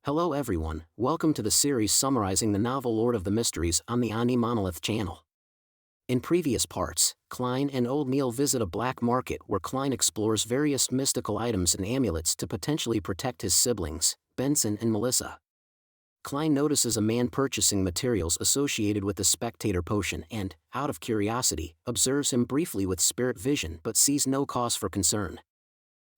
Hello everyone, welcome to the series summarizing the novel Lord of the Mysteries on the AniMonolith channel. In previous parts, Klein and Old Neil visit a black market where Klein explores various mystical items and amulets to potentially protect his siblings, Benson and Melissa. Klein notices a man purchasing materials associated with the spectator potion and, out of curiosity, observes him briefly with spirit vision but sees no cause for concern.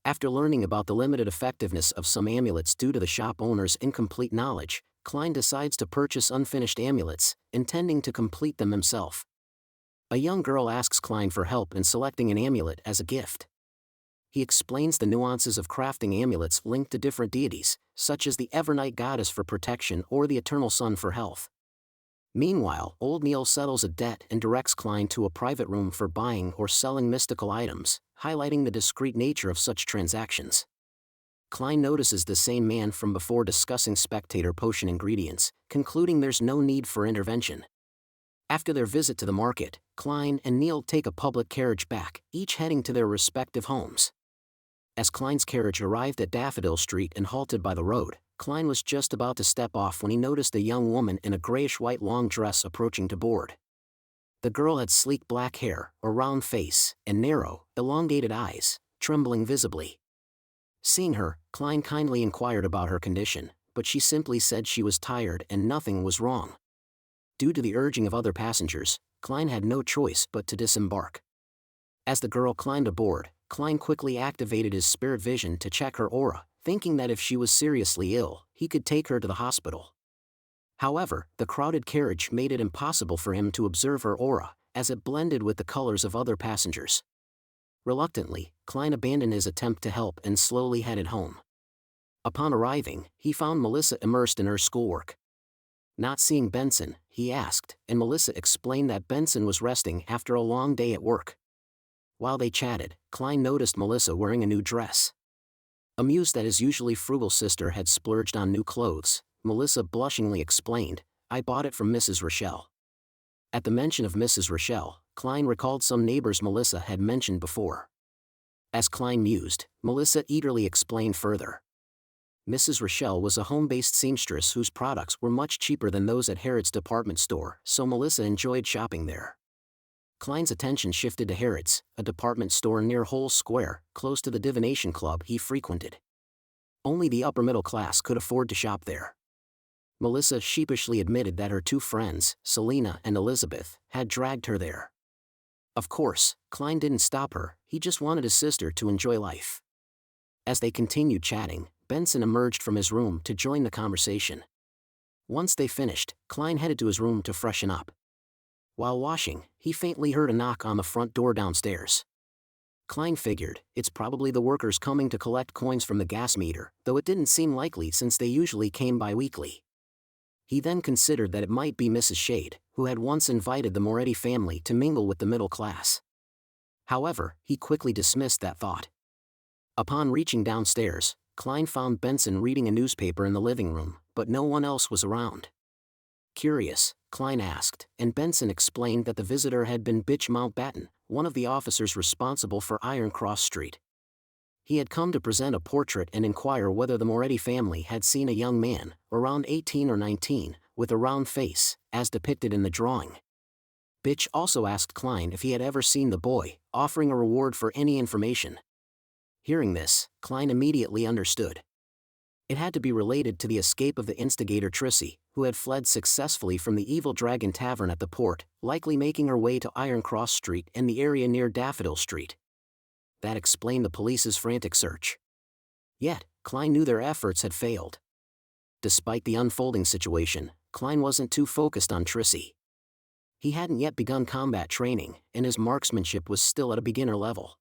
After learning about the limited effectiveness of some amulets due to the shop owner's incomplete knowledge, Klein decides to purchase unfinished amulets, intending to complete them himself. A young girl asks Klein for help in selecting an amulet as a gift. He explains the nuances of crafting amulets linked to different deities, such as the Evernight goddess for protection or the Eternal Sun for health. Meanwhile, Old Neil settles a debt and directs Klein to a private room for buying or selling mystical items, highlighting the discreet nature of such transactions. Klein notices the same man from before discussing spectator potion ingredients, concluding there's no need for intervention. After their visit to the market, Klein and Neil take a public carriage back, each heading to their respective homes. As Klein's carriage arrived at Daffodil Street and halted by the road, Klein was just about to step off when he noticed a young woman in a grayish-white long dress approaching to board. The girl had sleek black hair, a round face, and narrow, elongated eyes, trembling visibly. Seeing her, Klein kindly inquired about her condition, but she simply said she was tired and nothing was wrong. Due to the urging of other passengers, Klein had no choice but to disembark. As the girl climbed aboard, Klein quickly activated his spirit vision to check her aura, thinking that if she was seriously ill, he could take her to the hospital. However, the crowded carriage made it impossible for him to observe her aura, as it blended with the colors of other passengers. Reluctantly, Klein abandoned his attempt to help and slowly headed home. Upon arriving, he found Melissa immersed in her schoolwork. Not seeing Benson, he asked, and Melissa explained that Benson was resting after a long day at work. While they chatted, Klein noticed Melissa wearing a new dress. Amused that his usually frugal sister had splurged on new clothes, Melissa blushingly explained, "I bought it from Mrs. Rochelle." At the mention of Mrs. Rochelle, Klein recalled some neighbors Melissa had mentioned before. As Klein mused, Melissa eagerly explained further. Mrs. Rochelle was a home-based seamstress whose products were much cheaper than those at Harrod's department store, so Melissa enjoyed shopping there. Klein's attention shifted to Harrod's, a department store near Hull Square, close to the divination club he frequented. Only the upper middle class could afford to shop there. Melissa sheepishly admitted that her two friends, Selena and Elizabeth, had dragged her there. Of course, Klein didn't stop her, he just wanted his sister to enjoy life. As they continued chatting, Benson emerged from his room to join the conversation. Once they finished, Klein headed to his room to freshen up. While washing, he faintly heard a knock on the front door downstairs. Klein figured, it's probably the workers coming to collect coins from the gas meter, though it didn't seem likely since they usually came bi-weekly. He then considered that it might be Mrs. Shade, who had once invited the Moretti family to mingle with the middle class. However, he quickly dismissed that thought. Upon reaching downstairs, Klein found Benson reading a newspaper in the living room, but no one else was around. Curious, Klein asked, and Benson explained that the visitor had been Bitch Mountbatten, one of the officers responsible for Iron Cross Street. He had come to present a portrait and inquire whether the Moretti family had seen a young man, around 18 or 19, with a round face, as depicted in the drawing. Bitch also asked Klein if he had ever seen the boy, offering a reward for any information. Hearing this, Klein immediately understood. It had to be related to the escape of the instigator Trissy, who had fled successfully from the Evil Dragon Tavern at the port, likely making her way to Iron Cross Street and the area near Daffodil Street. That explained the police's frantic search. Yet, Klein knew their efforts had failed. Despite the unfolding situation, Klein wasn't too focused on Trissy. He hadn't yet begun combat training, and his marksmanship was still at a beginner level.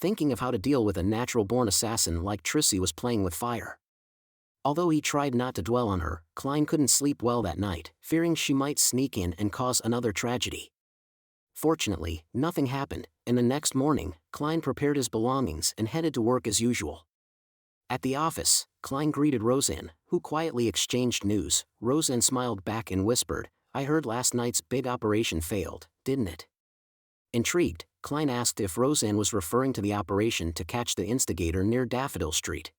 Thinking of how to deal with a natural-born assassin like Trissy was playing with fire. Although he tried not to dwell on her, Klein couldn't sleep well that night, fearing she might sneak in and cause another tragedy. Fortunately, nothing happened, and the next morning, Klein prepared his belongings and headed to work as usual. At the office, Klein greeted Roseanne, who quietly exchanged news. Roseanne smiled back and whispered, "I heard last night's big operation failed, didn't it?" Intrigued, Klein asked if Roseanne was referring to the operation to catch the instigator near Daffodil Street.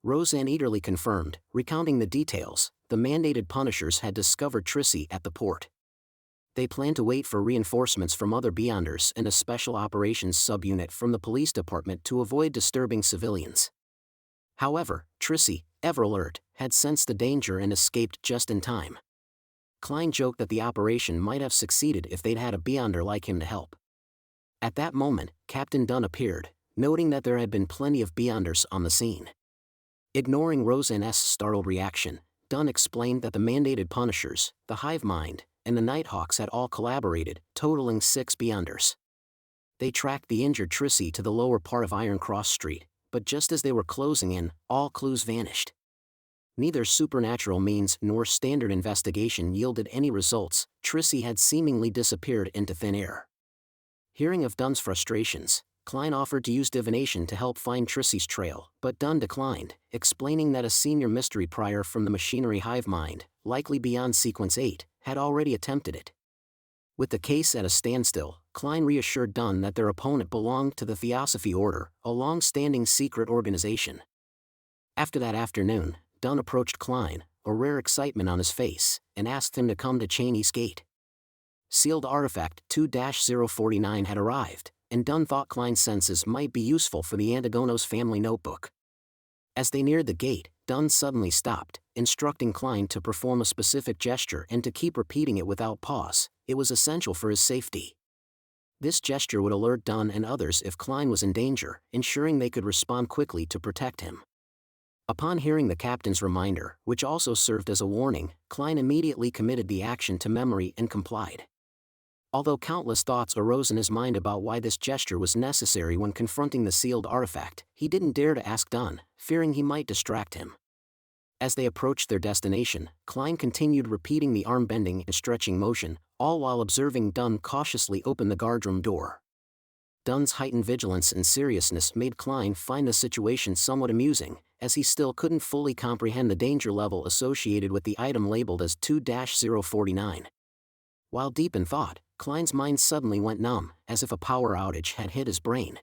Roseanne eagerly confirmed, recounting the details. The mandated punishers had discovered Trissy at the port. They planned to wait for reinforcements from other Beyonders and a special operations subunit from the police department to avoid disturbing civilians. However, Trissy, ever alert, had sensed the danger and escaped just in time. Klein joked that the operation might have succeeded if they'd had a Beyonder like him to help. At that moment, Captain Dunn appeared, noting that there had been plenty of Beyonders on the scene. Ignoring Roseanne's startled reaction, Dunn explained that the mandated punishers, the Hive Mind, and the Nighthawks had all collaborated, totaling 6 Beyonders. They tracked the injured Trissy to the lower part of Iron Cross Street, but just as they were closing in, all clues vanished. Neither supernatural means nor standard investigation yielded any results. Trissy had seemingly disappeared into thin air. Hearing of Dunn's frustrations, Klein offered to use divination to help find Trissy's trail, but Dunn declined, explaining that a senior mystery prior from the machinery Hive Mind, likely beyond Sequence 8, had already attempted it. With the case at a standstill, Klein reassured Dunn that their opponent belonged to the Theosophy Order, a long-standing secret organization. After that afternoon, Dunn approached Klein, a rare excitement on his face, and asked him to come to Cheney's Gate. Sealed Artifact 2-049 had arrived, and Dunn thought Klein's senses might be useful for the Antigonos family notebook. As they neared the gate, Dunn suddenly stopped, instructing Klein to perform a specific gesture and to keep repeating it without pause. It was essential for his safety. This gesture would alert Dunn and others if Klein was in danger, ensuring they could respond quickly to protect him. Upon hearing the captain's reminder, which also served as a warning, Klein immediately committed the action to memory and complied. Although countless thoughts arose in his mind about why this gesture was necessary when confronting the sealed artifact, he didn't dare to ask Dunn, fearing he might distract him. As they approached their destination, Klein continued repeating the arm-bending and stretching motion, all while observing Dunn cautiously open the guardroom door. Dunn's heightened vigilance and seriousness made Klein find the situation somewhat amusing, as he still couldn't fully comprehend the danger level associated with the item labeled as 2-049. While deep in thought, Klein's mind suddenly went numb, as if a power outage had hit his brain.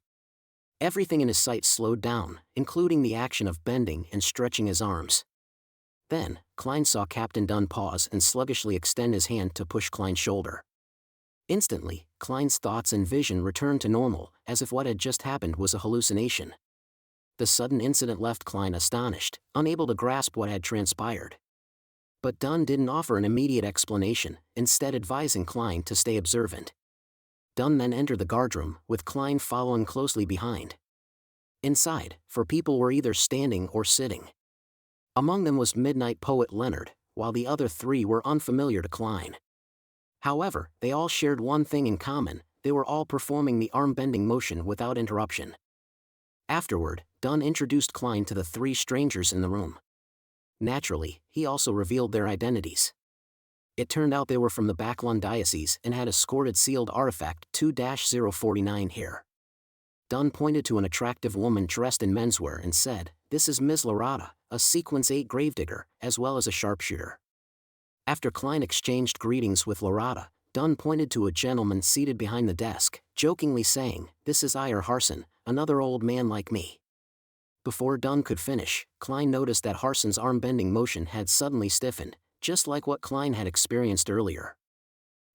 Everything in his sight slowed down, including the action of bending and stretching his arms. Then, Klein saw Captain Dunn pause and sluggishly extend his hand to push Klein's shoulder. Instantly, Klein's thoughts and vision returned to normal, as if what had just happened was a hallucination. The sudden incident left Klein astonished, unable to grasp what had transpired. But Dunn didn't offer an immediate explanation, instead advising Klein to stay observant. Dunn then entered the guardroom, with Klein following closely behind. Inside, 4 people were either standing or sitting. Among them was Midnight Poet Leonard, while the other 3 were unfamiliar to Klein. However, they all shared one thing in common: they were all performing the arm-bending motion without interruption. Afterward, Dunn introduced Klein to the 3 strangers in the room. Naturally, he also revealed their identities. It turned out they were from the Backlund Diocese and had escorted Sealed Artifact 2-049 here. Dunn pointed to an attractive woman dressed in menswear and said, "This is Ms. Lorata, a Sequence 8 gravedigger, as well as a sharpshooter." After Klein exchanged greetings with Lorata, Dunn pointed to a gentleman seated behind the desk, jokingly saying, "This is Ir Harson, another old man like me." Before Dunn could finish, Klein noticed that Harson's arm-bending motion had suddenly stiffened, just like what Klein had experienced earlier.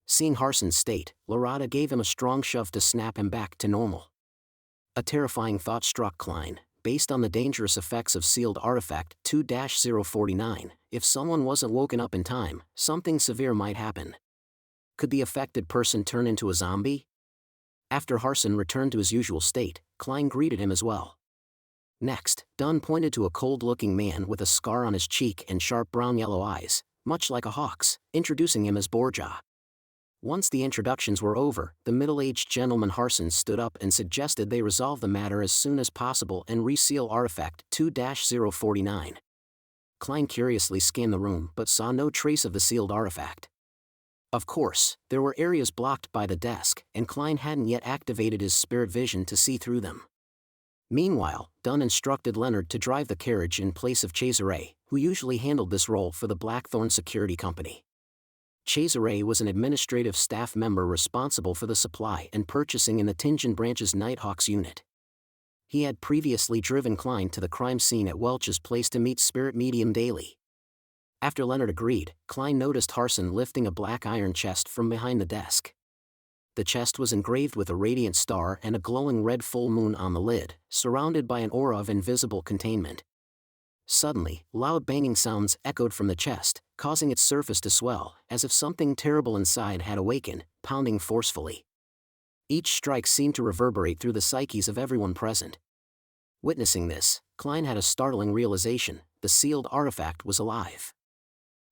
Seeing Harson's state, Lorata gave him a strong shove to snap him back to normal. A terrifying thought struck Klein. Based on the dangerous effects of Sealed Artifact 2-049, if someone wasn't woken up in time, something severe might happen. Could the affected person turn into a zombie? After Harson returned to his usual state, Klein greeted him as well. Next, Dunn pointed to a cold-looking man with a scar on his cheek and sharp brown-yellow eyes, much like a hawk's, introducing him as Borja. Once the introductions were over, the middle-aged gentleman Harson stood up and suggested they resolve the matter as soon as possible and reseal Artifact 2-049. Klein curiously scanned the room but saw no trace of the sealed artifact. Of course, there were areas blocked by the desk, and Klein hadn't yet activated his spirit vision to see through them. Meanwhile, Dunn instructed Leonard to drive the carriage in place of Cesare, who usually handled this role for the Blackthorn Security Company. Cesare was an administrative staff member responsible for the supply and purchasing in the Tingen branch's Nighthawks unit. He had previously driven Klein to the crime scene at Welch's place to meet Spirit Medium daily. After Leonard agreed, Klein noticed Harson lifting a black iron chest from behind the desk. The chest was engraved with a radiant star and a glowing red full moon on the lid, surrounded by an aura of invisible containment. Suddenly, loud banging sounds echoed from the chest, causing its surface to swell, as if something terrible inside had awakened, pounding forcefully. Each strike seemed to reverberate through the psyches of everyone present. Witnessing this, Klein had a startling realization: the sealed artifact was alive.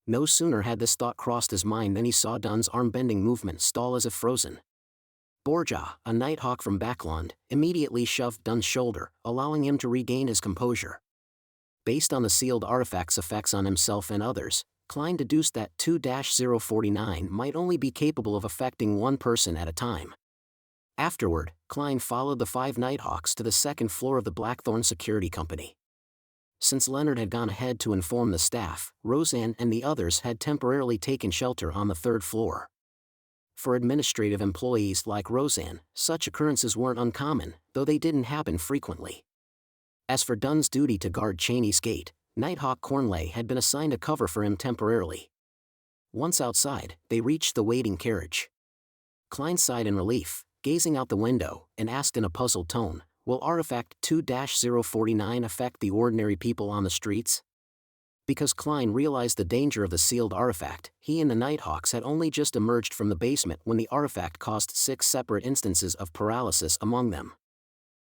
No sooner had this thought crossed his mind than he saw Dunn's arm-bending movement stall as if frozen. Borja, a nighthawk from Backland, immediately shoved Dunn's shoulder, allowing him to regain his composure. Based on the sealed artifact's effects on himself and others, Klein deduced that 2-049 might only be capable of affecting one person at a time. Afterward, Klein followed the 5 Nighthawks to the second floor of the Blackthorn Security Company. Since Leonard had gone ahead to inform the staff, Roseanne and the others had temporarily taken shelter on the 3rd floor. For administrative employees like Roseanne, such occurrences weren't uncommon, though they didn't happen frequently. As for Dunn's duty to guard Cheney's gate, Nighthawk Cornlay had been assigned a cover for him temporarily. Once outside, they reached the waiting carriage. Klein sighed in relief, gazing out the window, and asked in a puzzled tone, "Will Artifact 2-049 affect the ordinary people on the streets?" Because Klein realized the danger of the sealed artifact, he and the Nighthawks had only just emerged from the basement when the artifact caused 6 separate instances of paralysis among them.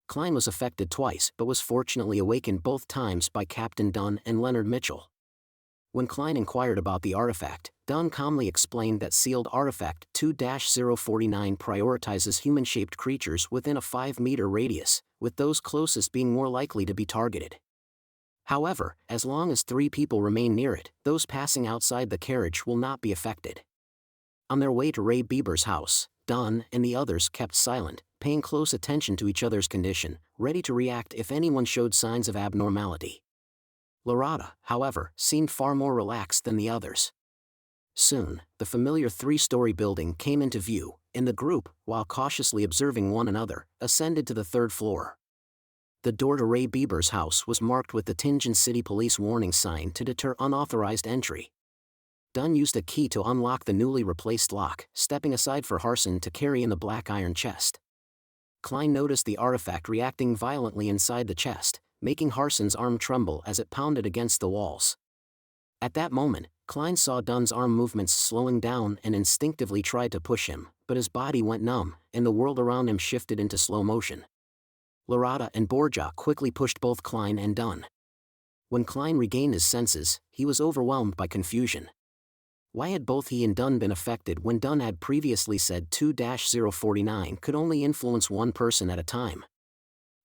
Klein was affected twice but was fortunately awakened both times by Captain Dunn and Leonard Mitchell. When Klein inquired about the artifact, Dunn calmly explained that sealed artifact 2-049 prioritizes human-shaped creatures within a 5-meter radius, with those closest being more likely to be targeted. However, as long as 3 people remain near it, those passing outside the carriage will not be affected. On their way to Ray Bieber's house, Dunn and the others kept silent, paying close attention to each other's condition, ready to react if anyone showed signs of abnormality. Lorata, however, seemed far more relaxed than the others. Soon, the familiar 3-story building came into view, and the group, while cautiously observing one another, ascended to the 3rd floor. The door to Ray Bieber's house was marked with the Tingen City Police warning sign to deter unauthorized entry. Dunn used a key to unlock the newly replaced lock, stepping aside for Harson to carry in the black iron chest. Klein noticed the artifact reacting violently inside the chest, making Harson's arm tremble as it pounded against the walls. At that moment, Klein saw Dunn's arm movements slowing down and instinctively tried to push him, but his body went numb, and the world around him shifted into slow motion. Lorata and Borja quickly pushed both Klein and Dunn. When Klein regained his senses, he was overwhelmed by confusion. Why had both he and Dunn been affected when Dunn had previously said 2-049 could only influence one person at a time?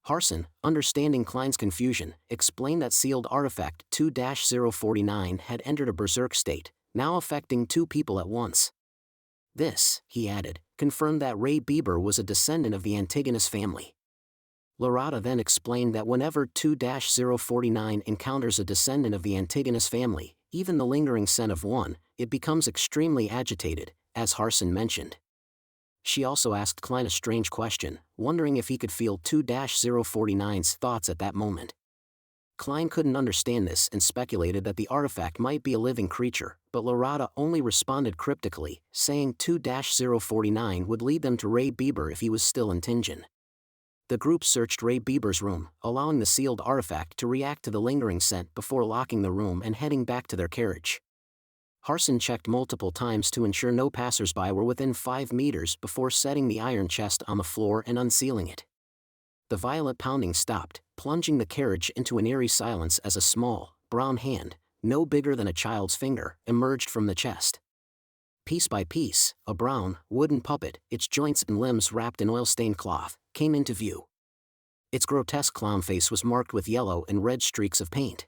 Harson, understanding Klein's confusion, explained that sealed artifact 2-049 had entered a berserk state, now affecting 2 people at once. This, he added, confirmed that Ray Bieber was a descendant of the Antigonus family. Lorata then explained that whenever 2-049 encounters a descendant of the Antigonus family, even the lingering scent of one, it becomes extremely agitated, as Harson mentioned. She also asked Klein a strange question, wondering if he could feel 2-049's thoughts at that moment. Klein couldn't understand this and speculated that the artifact might be a living creature, but Lorata only responded cryptically, saying 2-049 would lead them to Ray Bieber if he was still in Tingen. The group searched Ray Bieber's room, allowing the sealed artifact to react to the lingering scent before locking the room and heading back to their carriage. Harson checked multiple times to ensure no passersby were within 5 meters before setting the iron chest on the floor and unsealing it. The violent pounding stopped, plunging the carriage into an eerie silence as a small, brown hand, no bigger than a child's finger, emerged from the chest. Piece by piece, a brown, wooden puppet, its joints and limbs wrapped in oil-stained cloth, came into view. Its grotesque clown face was marked with yellow and red streaks of paint.